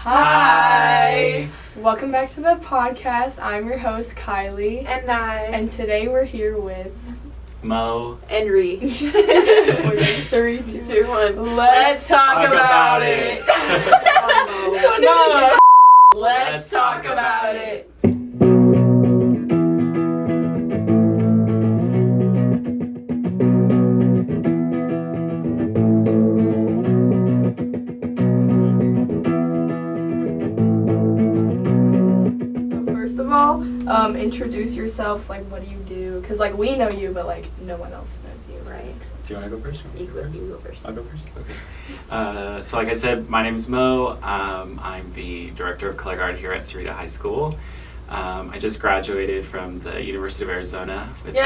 Hi! Welcome back to the podcast. I'm your host, Kylie. And I. And today we're here with Mo. And Rhea. 3, 2, 1. Let's talk about it. No. Let's talk about it. First of all, introduce yourselves. Like, what do you do? Because, like, we know you, but, like, no one else knows you, right? Do you want to go first? You go first. I'll go first? Okay. So like I said, my name is Mo. I'm the Director of Color Guard here at Rhea High School. I just graduated from the University of Arizona. With Yay!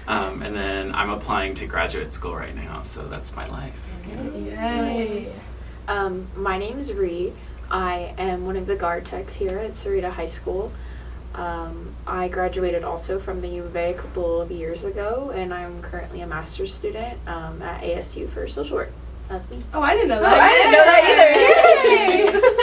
and then I'm applying to graduate school right now, so that's my life. Yay! My name is Rhea. I am one of the guard techs here at Rhea High School. I graduated also from the UofA a couple of years ago, and I'm currently a master's student at ASU for social work. That's me. Oh, I didn't know Oh, that. I didn't know that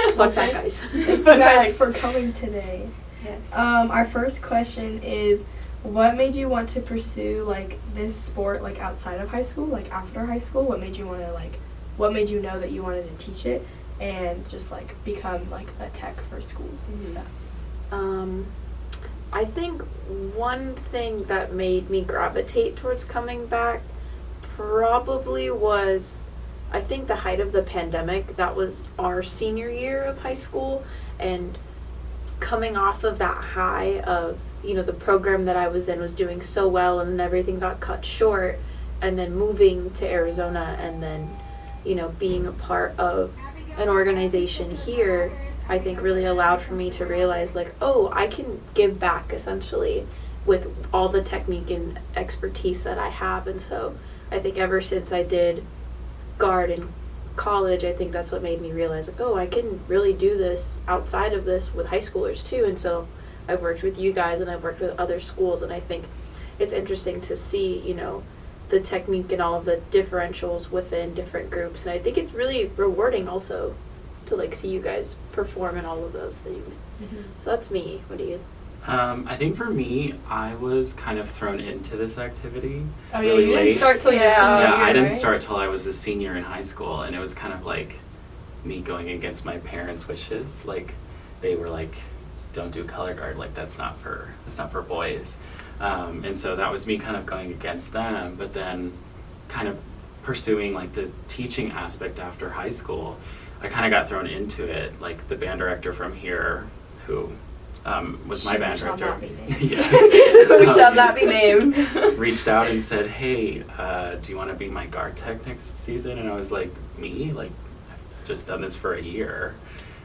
either. Fun fact, guys. Thank you guys for coming today. Yes. Our first question is, what made you want to pursue, like, this sport, like, outside of high school, like, after high school? What made you want to, like, what made you know that you wanted to teach it and just, like, become, like, a tech for schools and stuff? I think one thing that made me gravitate towards coming back probably was, I think, the height of the pandemic. That was our senior year of high school, and coming off of that high of, you know, the program that I was in was doing so well, and then everything got cut short, and then moving to Arizona, and then, you know, being a part of an organization here, I think really allowed for me to realize, like, oh, I can give back essentially with all the technique and expertise that I have. And so I think ever since I did guard in college, I think that's what made me realize, like, oh, I can really do this outside of this with high schoolers too. And so I've worked with you guys and I've worked with other schools, and I think it's interesting to see, you know, the technique and all of the differentials within different groups. And I think it's really rewarding also to, like, see you guys perform in all of those things. So that's me. What do you? I think for me, I was kind of thrown into this activity Oh, yeah, really you late. didn't start till your senior year, Yeah, I didn't right? start till I was a senior in high school, and it was kind of like me going against my parents' wishes. Like, they were like, "Don't do color guard. Like, that's not for boys." And so that was me kind of going against them. But then, kind of pursuing like the teaching aspect after high school, I kind of got thrown into it. Like, the band director from here, who was my band shall director, not be named. yes, Who shall not be named. reached out and said, "Hey, do you want to be my guard tech next season?" And I was like, "Me? Like, I've just done this for a year."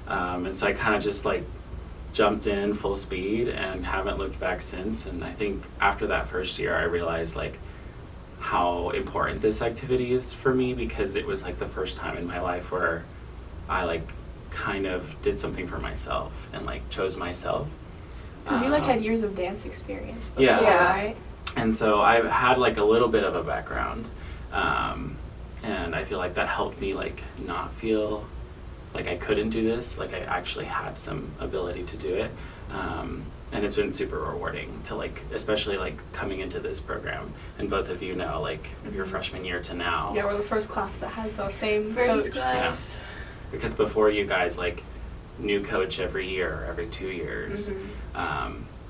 And so I kind of just like jumped in full speed and haven't looked back since. And I think after that first year, I realized like how important this activity is for me, because it was like the first time in my life where I like kind of did something for myself and like chose myself. Because you, like, had years of dance experience before, Yeah. right? And so I've had like a little bit of a background, and I feel like that helped me like not feel like I couldn't do this. Like, I actually had some ability to do it, and it's been super rewarding to, like, especially like coming into this program, and both of you know, like, your freshman year to now. Yeah, we're the first class that had the same First coach. class. Because before, you guys like new coach every year, every 2 years.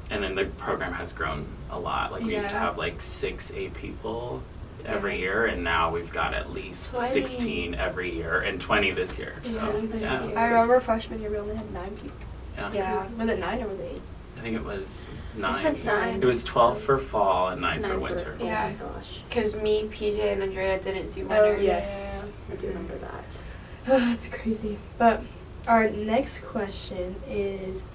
And then the program has grown a lot. Like, we used to Yeah. have like 6-8 people every year, and now we've got at least 20. 16 every year and 20 this year. So, this year. I remember freshman year we only had 9 people. Yeah. Yeah. Was it 9 or was it 8? I think it was I 9. think it was 9. It was 12 for fall and 9 for 9 winter. Oh Yeah. my gosh. Because me, PJ, and Andrea didn't do Oh, winter. Yes. I do remember that. Oh, it's crazy. But our next question is,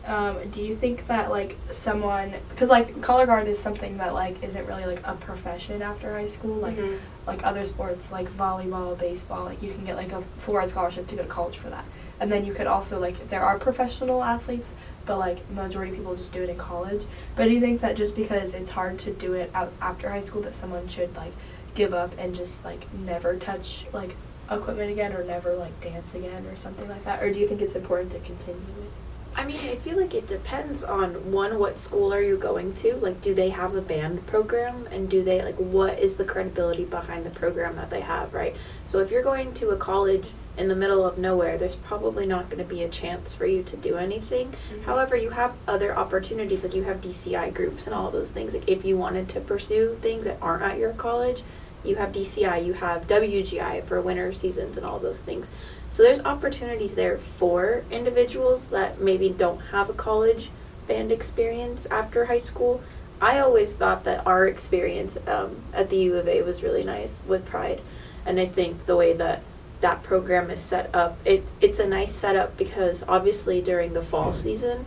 do you think that, like, someone, because, like, color guard is something that, like, isn't really, like, a profession after high school, like, like other sports, like volleyball, baseball, like, you can get, like, a full-ride scholarship to go to college for that. And then you could also, like, there are professional athletes, but, like, majority of people just do it in college. But do you think that just because it's hard to do it out after high school that someone should, like, give up and just, like, never touch, like, equipment again or never like dance again or something like that? Or do you think it's important to continue it? I mean, I feel like it depends on, one, what school are you going to? Like, do they have a band program? And do they, like, what is the credibility behind the program that they have, right? So if you're going to a college in the middle of nowhere, there's probably not going to be a chance for you to do anything. Mhm. However, you have other opportunities, like you have DCI groups and all of those things. Like, if you wanted to pursue things that aren't at your college, you have DCI, you have WGI for winter seasons and all those things. So there's opportunities there for individuals that maybe don't have a college band experience after high school. I always thought that our experience at the U of A was really nice with Pride. And I think the way that that program is set up, it's a nice setup because obviously during the fall season,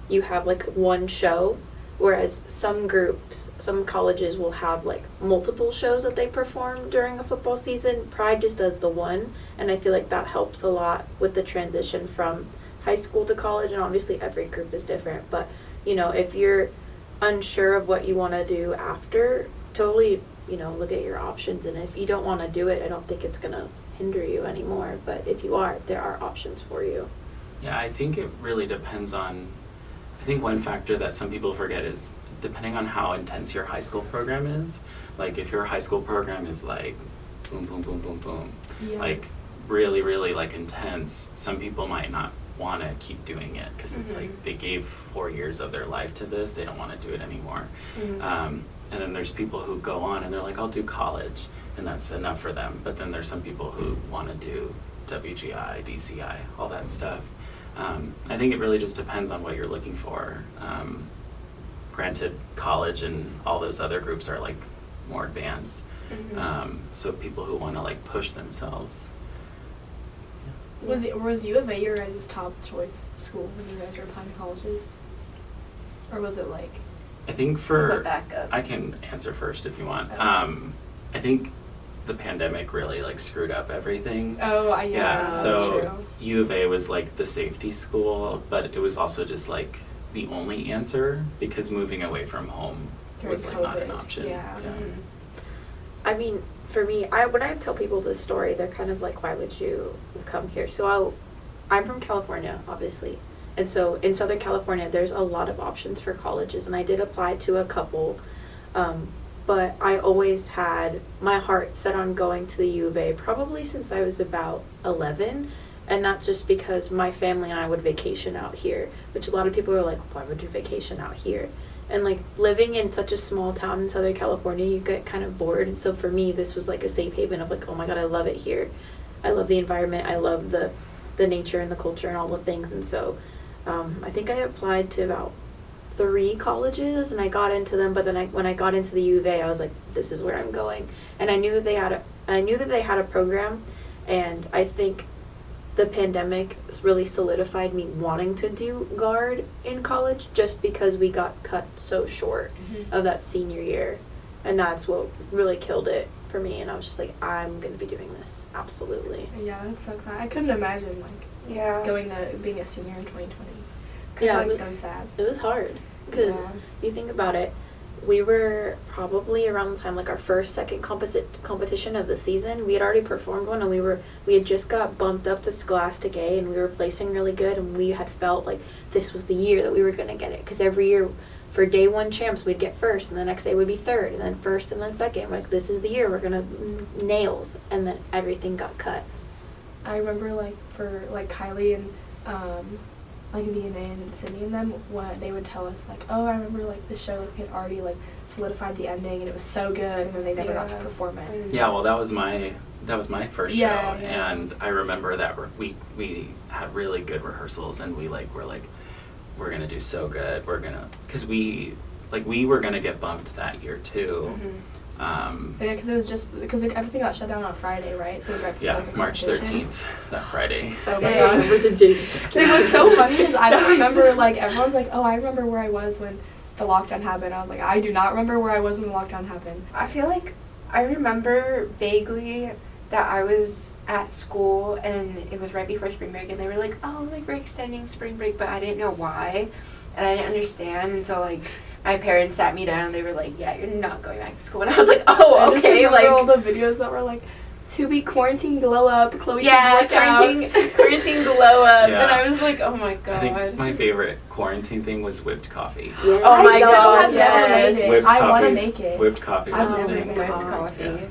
you have like one show, whereas some groups, some colleges will have like multiple shows that they perform during a football season. Pride just does the one, and I feel like that helps a lot with the transition from high school to college, and obviously every group is different, but you know, if you're unsure of what you want to do after, totally, you know, look at your options, and if you don't want to do it, I don't think it's going to hinder you anymore, but if you are, there are options for you. Yeah, I think it really depends on, I think one factor that some people forget is depending on how intense your high school program is. Like if your high school program is like boom, boom, boom, boom, boom, Yeah. like really, really like intense, some people might not want to keep doing it because it's like they gave 4 years of their life to this, they don't want to do it anymore. Mhm. And then there's people who go on and they're like, I'll do college, and that's enough for them. But then there's some people who want to do WGI, DCI, all that stuff. I think it really just depends on what you're looking for. Granted, college and all those other groups are like more advanced. Mhm. So people who want to like push themselves. Was U of A your guys' top choice school when you guys were applying to colleges? Or was it like... I think What for, backup? I can answer first if you want. Okay. I think the pandemic really like screwed up everything. Oh, yeah, that's so true. U of A was like the safety school, but it was also just like the only answer because moving away from home During was like not an COVID, option. yeah. Mhm. I mean, for me, when I tell people this story, they're kind of like, why would you come here? So I'm from California, obviously. And so in Southern California, there's a lot of options for colleges. And I did apply to a couple. But I always had my heart set on going to the U of A probably since I was about 11. And that's just because my family and I would vacation out here, which a lot of people are like, why would you vacation out here? And like living in such a small town in Southern California, you get kind of bored. And so for me, this was like a safe haven of like, oh my God, I love it here. I love the environment. I love the nature and the culture and all the things. And so I think I applied to about 3 colleges and I got into them. But then when I got into the U of A, I was like, this is where I'm going. And I knew that they had a program, and I think the pandemic really solidified me wanting to do guard in college just because we got cut so short of that senior year, and that's what really killed it for me. And I was just like, I'm gonna be doing this, absolutely. Yeah, that sucks. I couldn't imagine like Yeah. going to being a senior in 2020. Cause Yeah, that's but- so sad. It was hard because Yeah. you think about it, we were probably around the time like our second competition of the season. We had already performed one, and we had just got bumped up to Scholastic A, and we were placing really good, and we had felt like this was the year that we were gonna get it, because every year for day 1 champs we'd get first, and the next day would be third, and then first, and then second. Like, this is the year we're gonna nails, and then everything got cut. I remember like for like Kylie and like me and Sydney and them, when they would tell us like, oh, I remember like the show, like we had already like solidified the ending and it was so good, and then they never got to Yeah. perform it. Mhm. Yeah, well, that was my first Yeah, show, yeah. and I remember that we had really good rehearsals, and we like were like, we're gonna do so good, because we were gonna get bumped that year too. Mhm. Yeah, because it was just because like, everything got shut down on Friday, right? So it was right before Yeah, like, the March competition. 13th, that Friday. Oh my Dang. god. I remember the days. See, what's so funny is I don't That was- remember, like, everyone's like, oh, I remember where I was when the lockdown happened. I was like, I do not remember where I was when the lockdown happened. I feel like I remember vaguely that I was at school and it was right before spring break, and they were like, oh, like we're extending spring break, but I didn't know why, and I didn't understand until like my parents sat me down and they were like, yeah, you're not going back to school, and I was like, I oh, just okay, remember like all the videos that were like to be quarantine glow up, Chloe Yeah, should work out. quarantine glow up. Yeah. And I was like, oh my I god. think my favorite quarantine thing was whipped coffee. Yes. Oh my I still God, have never made yes. it. Whipped I want to coffee. make it. Whipped coffee was I've a never thing. made Whipped it. coffee.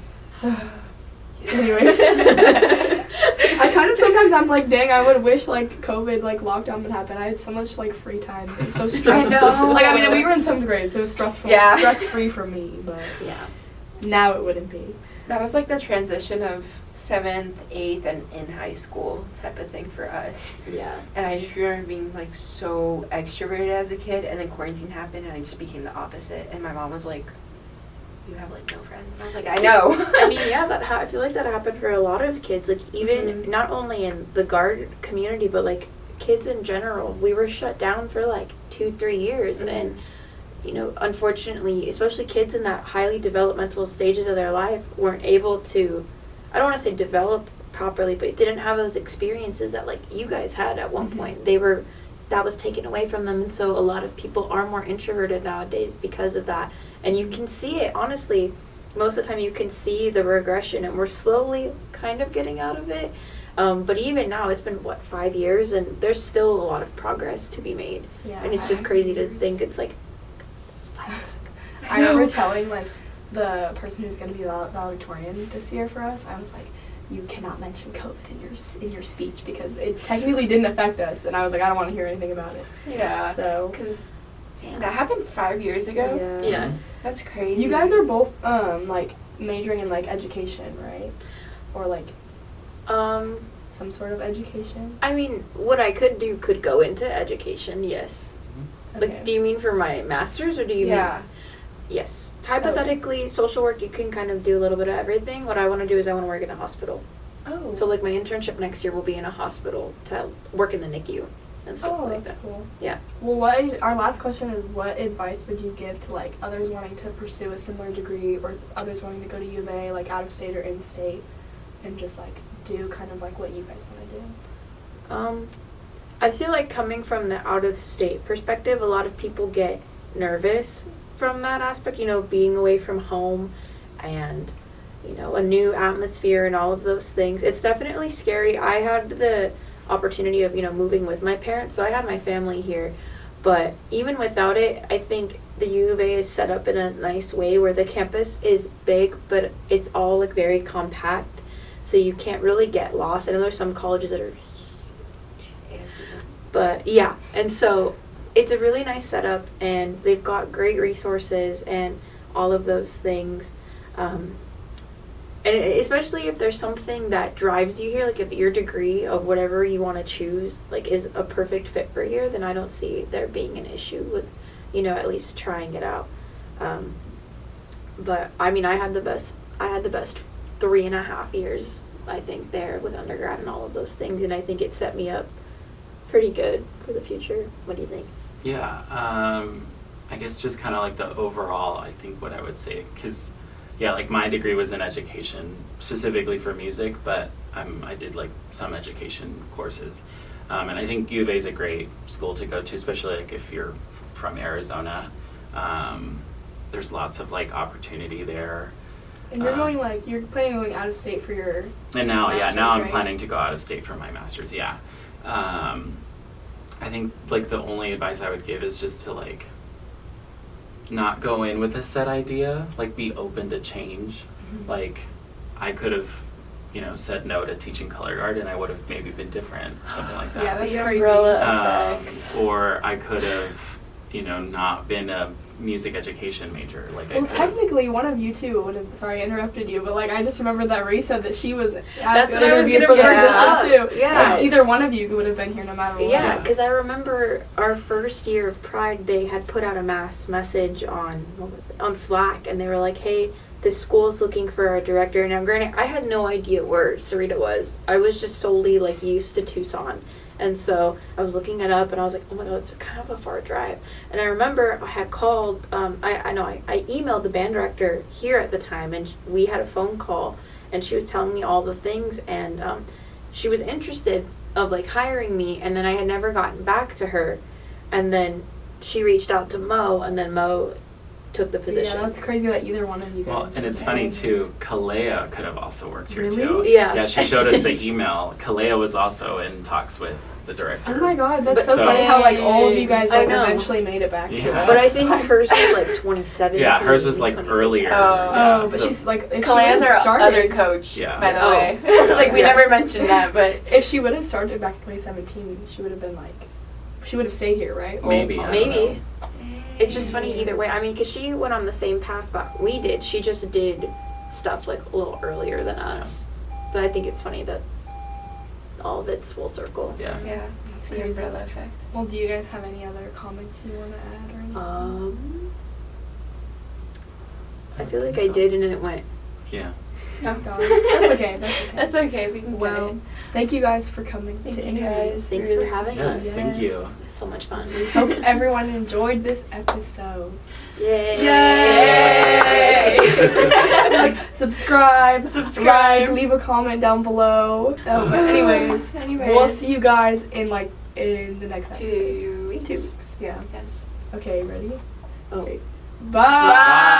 Anyways. I kind of sometimes I'm like, dang, I would wish like COVID like lockdown would happen. I had so much like free time. It was so stressful. know. Like I mean, we were in 7th grade, so it was stressful. Yeah. Stress free for me, but Yeah. now it wouldn't be. That was like the transition of 7th, 8th, and in high school type of thing for us. Yeah. And I just remember being like so extroverted as a kid, and then quarantine happened, and I just became the opposite. And my mom was like, "You have like no friends," and I was like, "I know." I mean, yeah, I feel like that happened for a lot of kids. Like even Mhm. not only in the guard community, but like kids in general. We were shut down for like 2-3 years, Mhm. and you know, unfortunately, especially kids in that highly developmental stages of their life weren't able to. I don't want to say develop properly, but didn't have those experiences that like you guys had at one Mhm. point. That was taken away from them, and so a lot of people are more introverted nowadays because of that. And you can see it, honestly, most of the time you can see the regression, and we're slowly kind of getting out of it. But even now, it's been, 5 years, and there's still a lot of progress to be made. Yeah. And it's just crazy to think it's like, it's 5 years ago. I remember telling like the person who's going to be valedictorian this year for us, I was like, you cannot mention COVID in your speech because it technically didn't affect us, and I was like, I don't want to hear anything about it. Yeah. So Because that happened 5 years ago. Yeah. That's crazy. You guys are both like majoring in like education, right? Or like some sort of education. I mean, what I could do could go into education, yes. Like, do you mean for my master's, or do you Yeah. mean? Yes. Hypothetically, social work, you can kind of do a little bit of everything. What I want to do is I want to work in a hospital. Oh. So, like, my internship next year will be in a hospital to work in the NICU and stuff Oh, like that's that. cool. Yeah. Well, our last question is, what advice would you give to like others wanting to pursue a similar degree, or others wanting to go to UofA, like out of state or in state, and just like do kind of like what you guys want to do? I feel like coming from the out of state perspective, a lot of people get nervous from that aspect, you know, being away from home and, you know, a new atmosphere and all of those things. It's definitely scary. I had the opportunity of, you know, moving with my parents, so I had my family here. But even without it, I think the U of A is set up in a nice way where the campus is big, but it's all like very compact, so you can't really get lost. I know there's some colleges that are but yeah, and so it's a really nice setup, and they've got great resources and all of those things. And especially if there's something that drives you here, like if your degree of whatever you want to choose like is a perfect fit for here, then I don't see there being an issue with, you know, at least trying it out. But I mean, I had the best 3.5 years, I think, there with undergrad and all of those things, and I think it set me up pretty good for the future. What do you think? Yeah, I guess just kind of like the overall, I think what I would say, because, yeah, like my degree was in education, specifically for music, but I did like some education courses. And I think U of A is a great school to go to, especially like if you're from Arizona. There's lots of like opportunity there. And you're going like, you're planning on going out of state for your And now, master's, now I'm right? planning to go out of state for my master's, yeah. I think like the only advice I would give is just to like not go in with a set idea, like be open to change. Mhm. Like I could have, you know, said no to teaching color guard and I would have maybe been different, something like that. Yeah, that's The crazy. umbrella effect. Or I could have, you know, not been a music education major. Like Well, I could've- technically, one of you two would have. Sorry, I interrupted you, but like I just remember that Rhea said that she was. That's what I was interviewed gonna for the bring position up. too. Yeah, Like, it's- either one of you would have been here no matter what. Yeah, because I remember our first year of Pride, they had put out a mass message on Slack, and they were like, "Hey, this school's looking for a director." Now, granted, I had no idea where Sarita was. I was just solely like used to Tucson, and so I was looking it up, and I was like, "Oh my god, it's kind of a far drive." And I remember I had called. I emailed the band director here at the time, and we had a phone call, and she was telling me all the things, and she was interested of like hiring me, and then I had never gotten back to her, and then she reached out to Mo, and then Mo took the position. Yeah, that's crazy that either one of you guys. Well, and it's funny too, Kalea could have also worked here Really? too. Yeah. Yeah, she showed us the email. Kalea was also in talks with the director. Oh my god, that's But- so So- funny how like all of you guys I like know. eventually made it back to Yeah. us. But I think hers was like 2017. Yeah, hers was like 2016. earlier. Oh. Yeah, Oh, but so- she's like if Kalea's she would our have started, other coach, Yeah. by the Oh. way. Like, we Yes. never mentioned that, but if she would have started back in 2017, she would have been like, she would have stayed here, right? Maybe, Old I don't Maybe. know. It's just funny either way. I mean, because she went on the same path that we did. She just did stuff like a little earlier than us. But I think it's funny that all of it's full circle. Yeah. yeah, That's the crazy. umbrella effect. Well, do you guys have any other comments you want to add or anything? I feel like I did, and then it went. Yeah. No. Darn. That's okay. That's okay. That's okay. We can Well, get it. thank you guys for coming Thank to you interview. guys. Thanks Really for having Yes, us. thank you. It's so much fun. Hope everyone enjoyed this episode. Yay! Yay! Like, subscribe, like, leave a comment down below. But anyways, we'll see you guys in the next episode. 2 weeks. 2 weeks. Yeah. Yes. Okay, ready? Oh. Okay. Bye. Bye.